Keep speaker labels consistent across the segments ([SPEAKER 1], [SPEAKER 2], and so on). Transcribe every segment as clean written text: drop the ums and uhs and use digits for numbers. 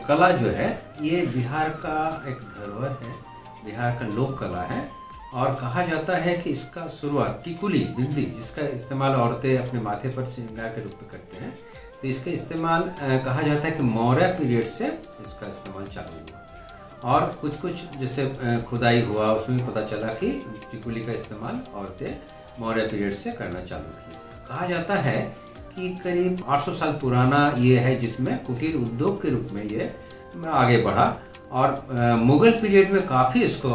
[SPEAKER 1] कला जो है ये बिहार का एक धरोहर है, बिहार का लोक कला है। और कहा जाता है कि इसका शुरुआत टिकुली बिंदी, जिसका इस्तेमाल औरतें अपने माथे पर श्रृंगार के रूप में करते हैं, तो इसका इस्तेमाल कहा जाता है कि मौर्य पीरियड से इसका इस्तेमाल चालू हुआ। और कुछ जैसे खुदाई हुआ उसमें पता चला कि टिकुली का इस्तेमाल औरतें मौर्य पीरियड से करना चालू की। कहा जाता है कि करीब 800 साल पुराना ये है, जिसमें कुटीर उद्योग के रूप में ये आगे बढ़ा। और मुगल पीरियड में काफ़ी इसको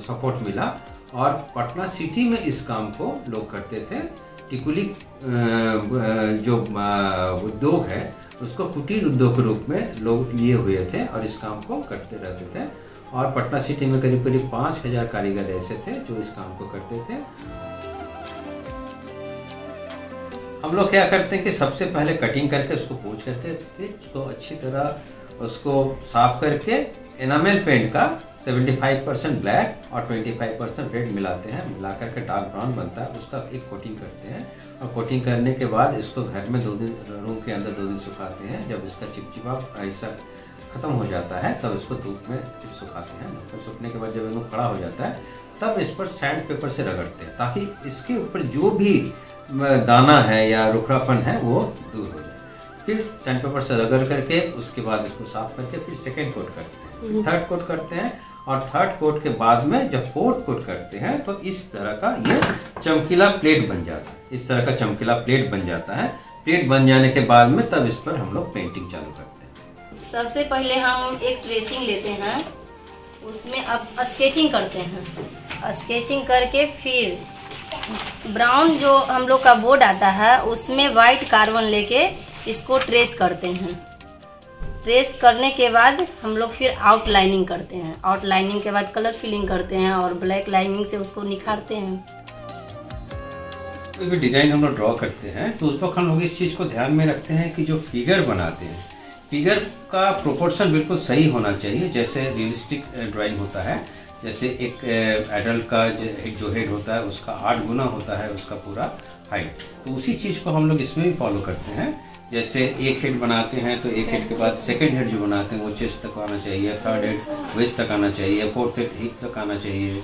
[SPEAKER 1] सपोर्ट मिला और पटना सिटी में इस काम को लोग करते थे। टिकुली जो उद्योग है उसको कुटीर उद्योग के रूप में लोग लिए हुए थे और इस काम को करते रहते थे। और पटना सिटी में करीब 5000 कारीगर ऐसे थे जो इस काम को करते थे। हम लोग क्या करते हैं कि सबसे पहले कटिंग करके उसको पोंछ करके फिर उसको अच्छी तरह उसको साफ करके एनामेल पेंट का 75% ब्लैक और 25% रेड मिलाते हैं, मिला करके डार्क ब्राउन बनता है, उसका एक कोटिंग करते हैं। और कोटिंग करने के बाद इसको घर में 2 दिन रूम के अंदर 2 दिन सुखाते हैं। जब इसका चिपचिपा ऐसा खत्म हो जाता है तब इसको धूप में सुखाते हैं। धूप में सूखने के बाद जब इसको खड़ा हो जाता है तब इस पर सैंड पेपर से रगड़ते हैं, ताकि इसके ऊपर जो भी दाना है या रुखड़ापन है वो दूर हो जाए। फिर सैंड पेपर से रगड़ करके उसके बाद इसको साफ करके फिर सेकेंड कोट करते हैं, थर्ड कोट करते हैं। और थर्ड कोट के बाद में जब फोर्थ कोट करते हैं तो इस तरह का ये चमकीला प्लेट बन जाता है। इस तरह का चमकीला प्लेट बन जाता है। प्लेट बन जाने के बाद में तब इस पर हम लोग पेंटिंग चालू करते हैं।
[SPEAKER 2] सबसे पहले हम एक ट्रेसिंग लेते हैं, उसमें अब स्केचिंग करते हैं। स्केचिंग करके फिर ब्राउन जो हम लोग का बोर्ड आता है उसमें वाइट कार्बन लेके इसको ट्रेस करते हैं। ट्रेस करने के बाद हम लोग फिर आउटलाइनिंग करते हैं। आउटलाइनिंग के बाद कलर फिलिंग करते हैं और ब्लैक लाइनिंग से उसको निखारते हैं।
[SPEAKER 1] कोई भी डिजाइन हम लोग ड्रॉ करते हैं तो उस वक्त हम लोग इस चीज़ को ध्यान में रखते हैं कि जो फिगर बनाते हैं, फिगर का प्रोपोर्शन बिल्कुल सही होना चाहिए। जैसे रियलिस्टिक ड्राइंग होता है, जैसे एक एडल्ट का जो हेड होता है उसका 8 गुना होता है उसका पूरा हाइट, तो उसी चीज़ को हम लोग इसमें भी फॉलो करते हैं। जैसे एक हेड बनाते हैं तो एक हेड के बाद सेकंड हेड जो बनाते हैं वो चेस्ट तक आना चाहिए, थर्ड हेड वेस्ट तक आना चाहिए, फोर्थ हेड हिप तक आना चाहिए,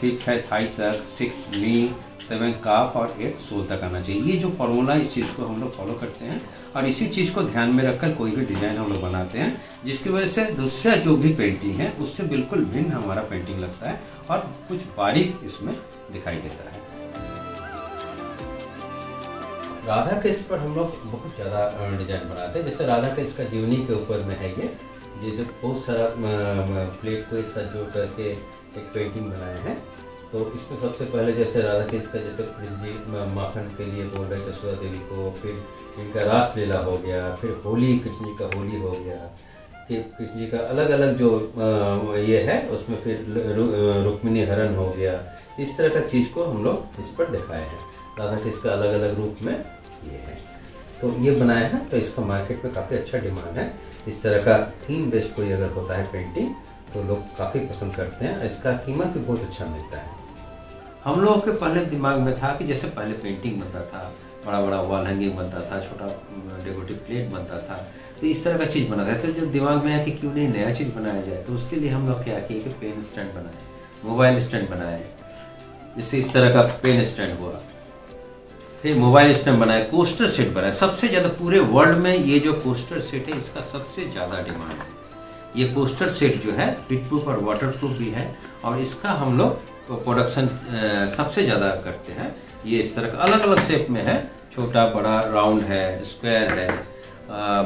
[SPEAKER 1] फिफ्थ हेड थाई तक, 6th नी, 7th काफ और 8th सोल तक आना चाहिए। ये जो फॉर्मूला इस चीज़ को हम लोग फॉलो करते हैं और इसी चीज़ को ध्यान में रखकर कोई भी डिज़ाइन हम लोग बनाते हैं, जिसकी वजह से दूसरा जो भी पेंटिंग है उससे बिल्कुल भिन्न हमारा पेंटिंग लगता है और कुछ बारीक इसमें दिखाई देता है। राधा कृष्ण पर हम लोग बहुत ज़्यादा डिजाइन बनाते हैं। जैसे राधा कृष्ण का जीवनी के ऊपर में है ये, जैसे बहुत सारा प्लेट को एक साथ जोड़ करके एक पेंटिंग बनाए हैं। तो इसमें सबसे पहले जैसे राधा कृष्ण का, जैसे कृष्ण जी माखन के लिए बोल रहे जसोदा देवी को, फिर इनका रासलीला हो गया, फिर होली, कृष्ण जी का होली हो गया, फिर कृष्ण जी का अलग अलग जो ये है उसमें फिर रुक्मिणी हरण हो गया। इस तरह का चीज़ को हम लोग इस पर दिखाए हैं। राधा कृष्ण का अलग अलग रूप में ये है, तो ये बनाया है। तो इसका मार्केट में काफ़ी अच्छा डिमांड है। इस तरह का थीम बेस्ड कोई अगर होता है पेंटिंग तो लोग काफ़ी पसंद करते हैं। इसका कीमत भी बहुत अच्छा मिलता है। हम लोगों के पहले दिमाग में था कि जैसे पहले पेंटिंग बनता था, बड़ा बड़ा वॉल हैंगिंग बनता था, छोटा डेकोरेटिव प्लेट बनता था, तो इस तरह का चीज़ बनाता है। तो जब दिमाग में आया कि क्यों नहीं नया चीज़ बनाया जाए, तो उसके लिए हम लोग क्या किए कि पेन स्टैंड बनाए, मोबाइल स्टैंड बनाए। जिससे इस तरह का पेन स्टैंड हुआ, फिर मोबाइल स्टैंड बनाए, कोस्टर सेट बनाए। सबसे ज़्यादा पूरे वर्ल्ड में ये जो कोस्टर सेट है इसका सबसे ज़्यादा डिमांड है। ये कोस्टर सेट जो है हिट प्रूफ और वाटर प्रूफ भी है और इसका हम लोग प्रोडक्शन सबसे ज़्यादा करते हैं। ये इस तरह का अलग अलग शेप में है, छोटा बड़ा राउंड है, स्क्वायर है,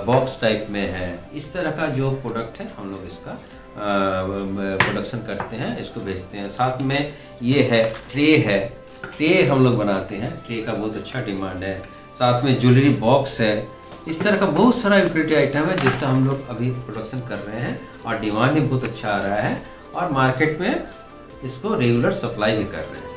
[SPEAKER 1] बॉक्स टाइप में है। इस तरह का जो प्रोडक्ट है हम लोग इसका प्रोडक्शन करते हैं, इसको बेचते हैं। साथ में ये है ट्रे ट्रे हम लोग बनाते हैं, ट्रे का बहुत अच्छा डिमांड है। साथ में ज्वेलरी बॉक्स है। इस तरह का बहुत सारा यूटिलिटी आइटम है जिसका हम लोग अभी प्रोडक्शन कर रहे हैं और डिमांड भी बहुत अच्छा आ रहा है और मार्केट में इसको रेगुलर सप्लाई भी कर रहे हैं।